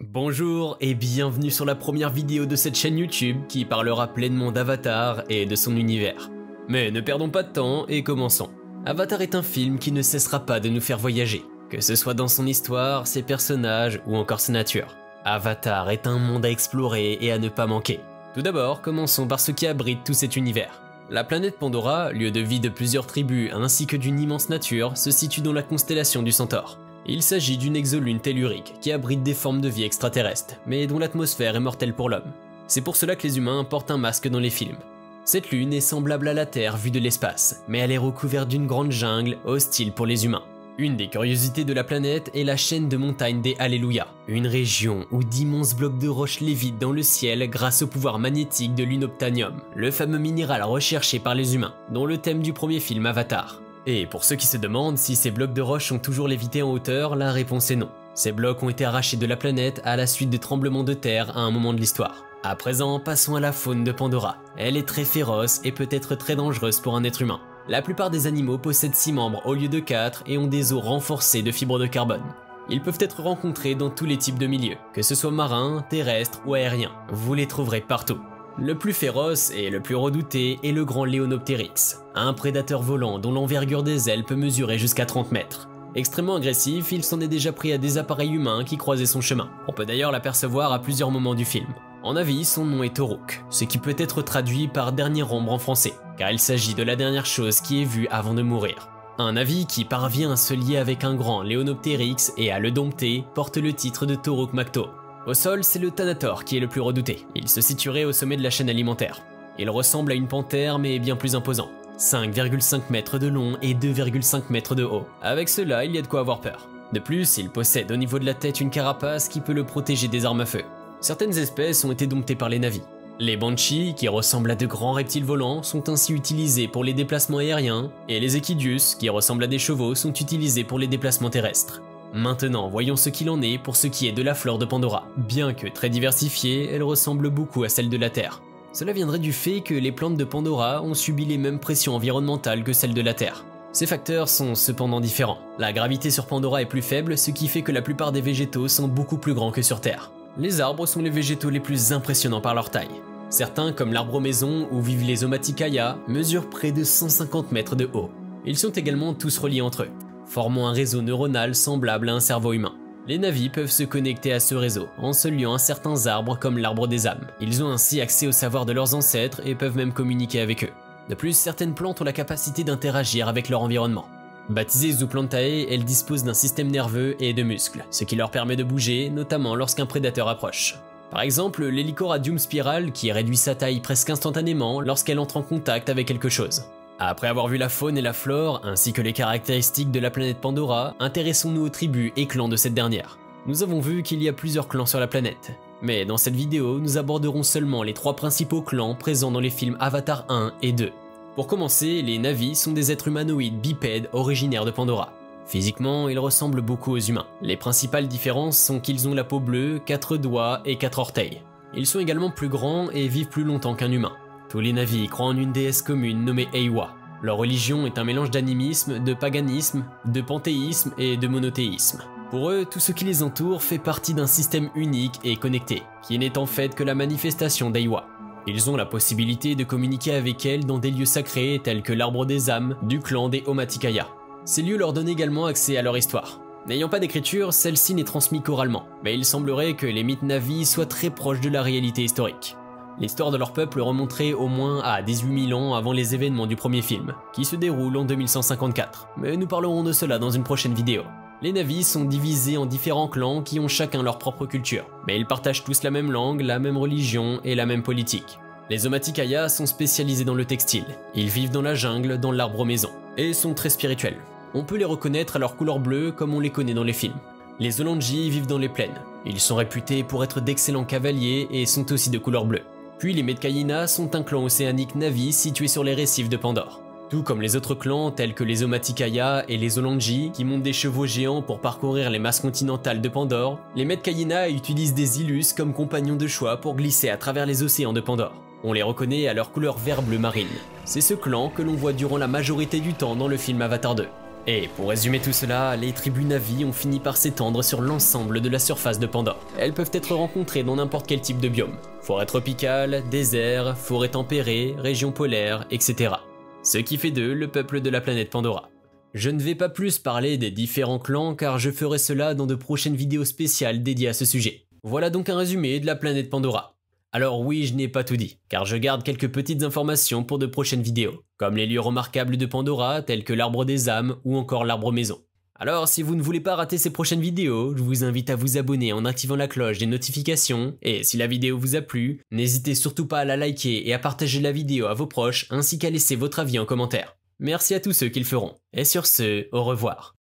Bonjour et bienvenue sur la première vidéo de cette chaîne YouTube qui parlera pleinement d'Avatar et de son univers. Mais ne perdons pas de temps et commençons. Avatar est un film qui ne cessera pas de nous faire voyager, que ce soit dans son histoire, ses personnages ou encore sa nature. Avatar est un monde à explorer et à ne pas manquer. Tout d'abord, commençons par ce qui abrite tout cet univers. La planète Pandora, lieu de vie de plusieurs tribus ainsi que d'une immense nature, se situe dans la constellation du Centaure. Il s'agit d'une exolune tellurique qui abrite des formes de vie extraterrestres, mais dont l'atmosphère est mortelle pour l'homme. C'est pour cela que les humains portent un masque dans les films. Cette lune est semblable à la Terre vue de l'espace, mais elle est recouverte d'une grande jungle hostile pour les humains. Une des curiosités de la planète est la chaîne de montagnes des Alléluia, une région où d'immenses blocs de roches lévitent dans le ciel grâce au pouvoir magnétique de l'unobtainium, le fameux minéral recherché par les humains, dont le thème du premier film Avatar. Et pour ceux qui se demandent si ces blocs de roches ont toujours lévité en hauteur, la réponse est non. Ces blocs ont été arrachés de la planète à la suite de tremblements de terre à un moment de l'histoire. À présent, passons à la faune de Pandora. Elle est très féroce et peut être très dangereuse pour un être humain. La plupart des animaux possèdent 6 membres au lieu de 4 et ont des os renforcés de fibres de carbone. Ils peuvent être rencontrés dans tous les types de milieux, que ce soit marins, terrestres ou aériens. Vous les trouverez partout. Le plus féroce et le plus redouté est le grand Léonoptérix, un prédateur volant dont l'envergure des ailes peut mesurer jusqu'à 30 mètres. Extrêmement agressif, il s'en est déjà pris à des appareils humains qui croisaient son chemin. On peut d'ailleurs l'apercevoir à plusieurs moments du film. En avis, son nom est Toruk, ce qui peut être traduit par dernière ombre en français, car il s'agit de la dernière chose qui est vue avant de mourir. Un Navi qui parvient à se lier avec un grand Léonoptérix et à le dompter porte le titre de Toruk Makto. Au sol, c'est le Thanator qui est le plus redouté. Il se situerait au sommet de la chaîne alimentaire. Il ressemble à une panthère mais est bien plus imposant. 5,5 mètres de long et 2,5 mètres de haut. Avec cela, il y a de quoi avoir peur. De plus, il possède au niveau de la tête une carapace qui peut le protéger des armes à feu. Certaines espèces ont été domptées par les Navis. Les Banshees, qui ressemblent à de grands reptiles volants, sont ainsi utilisés pour les déplacements aériens, et les Equidius, qui ressemblent à des chevaux, sont utilisés pour les déplacements terrestres. Maintenant, voyons ce qu'il en est pour ce qui est de la flore de Pandora. Bien que très diversifiée, elle ressemble beaucoup à celle de la Terre. Cela viendrait du fait que les plantes de Pandora ont subi les mêmes pressions environnementales que celles de la Terre. Ces facteurs sont cependant différents. La gravité sur Pandora est plus faible, ce qui fait que la plupart des végétaux sont beaucoup plus grands que sur Terre. Les arbres sont les végétaux les plus impressionnants par leur taille. Certains, comme l'arbre maison où vivent les Omaticaya, mesurent près de 150 mètres de haut. Ils sont également tous reliés entre eux, formant un réseau neuronal semblable à un cerveau humain. Les Navis peuvent se connecter à ce réseau en se liant à certains arbres comme l'arbre des âmes. Ils ont ainsi accès au savoir de leurs ancêtres et peuvent même communiquer avec eux. De plus, certaines plantes ont la capacité d'interagir avec leur environnement. Baptisées Zooplantae, elles disposent d'un système nerveux et de muscles, ce qui leur permet de bouger, notamment lorsqu'un prédateur approche. Par exemple, l'Helicoradium spiral qui réduit sa taille presque instantanément lorsqu'elle entre en contact avec quelque chose. Après avoir vu la faune et la flore, ainsi que les caractéristiques de la planète Pandora, intéressons-nous aux tribus et clans de cette dernière. Nous avons vu qu'il y a plusieurs clans sur la planète, mais dans cette vidéo, nous aborderons seulement les 3 principaux clans présents dans les films Avatar 1 et 2. Pour commencer, les Navis sont des êtres humanoïdes bipèdes originaires de Pandora. Physiquement, ils ressemblent beaucoup aux humains. Les principales différences sont qu'ils ont la peau bleue, 4 doigts et 4 orteils. Ils sont également plus grands et vivent plus longtemps qu'un humain. Tous les Navis croient en une déesse commune nommée Eywa. Leur religion est un mélange d'animisme, de paganisme, de panthéisme et de monothéisme. Pour eux, tout ce qui les entoure fait partie d'un système unique et connecté, qui n'est en fait que la manifestation d'Eywa. Ils ont la possibilité de communiquer avec elle dans des lieux sacrés tels que l'arbre des âmes du clan des Omaticaya. Ces lieux leur donnent également accès à leur histoire. N'ayant pas d'écriture, celle-ci n'est transmise qu'oralement, mais il semblerait que les mythes Navis soient très proches de la réalité historique. L'histoire de leur peuple remonterait au moins à 18 000 ans avant les événements du premier film, qui se déroule en 2154, mais nous parlerons de cela dans une prochaine vidéo. Les Navis sont divisés en différents clans qui ont chacun leur propre culture, mais ils partagent tous la même langue, la même religion et la même politique. Les Omaticaya sont spécialisés dans le textile, ils vivent dans la jungle, dans l'arbre maison, et sont très spirituels. On peut les reconnaître à leur couleur bleue comme on les connaît dans les films. Les Olandji vivent dans les plaines, ils sont réputés pour être d'excellents cavaliers et sont aussi de couleur bleue. Puis les Metkayina sont un clan océanique Navi situé sur les récifs de Pandore. Tout comme les autres clans tels que les Omaticaya et les Olandji qui montent des chevaux géants pour parcourir les masses continentales de Pandore, les Metkayina utilisent des Illus comme compagnons de choix pour glisser à travers les océans de Pandore. On les reconnaît à leur couleur vert bleu marine. C'est ce clan que l'on voit durant la majorité du temps dans le film Avatar 2. Et pour résumer tout cela, les tribus Na'vi ont fini par s'étendre sur l'ensemble de la surface de Pandore. Elles peuvent être rencontrées dans n'importe quel type de biome. Forêt tropicale, désert, forêt tempérée, région polaire, etc. Ce qui fait d'eux le peuple de la planète Pandora. Je ne vais pas plus parler des différents clans car je ferai cela dans de prochaines vidéos spéciales dédiées à ce sujet. Voilà donc un résumé de la planète Pandora. Alors oui, je n'ai pas tout dit, car je garde quelques petites informations pour de prochaines vidéos, comme les lieux remarquables de Pandora tels que l'arbre des âmes ou encore l'arbre maison. Alors si vous ne voulez pas rater ces prochaines vidéos, je vous invite à vous abonner en activant la cloche des notifications, et si la vidéo vous a plu, n'hésitez surtout pas à la liker et à partager la vidéo à vos proches ainsi qu'à laisser votre avis en commentaire. Merci à tous ceux qui le feront, et sur ce, au revoir.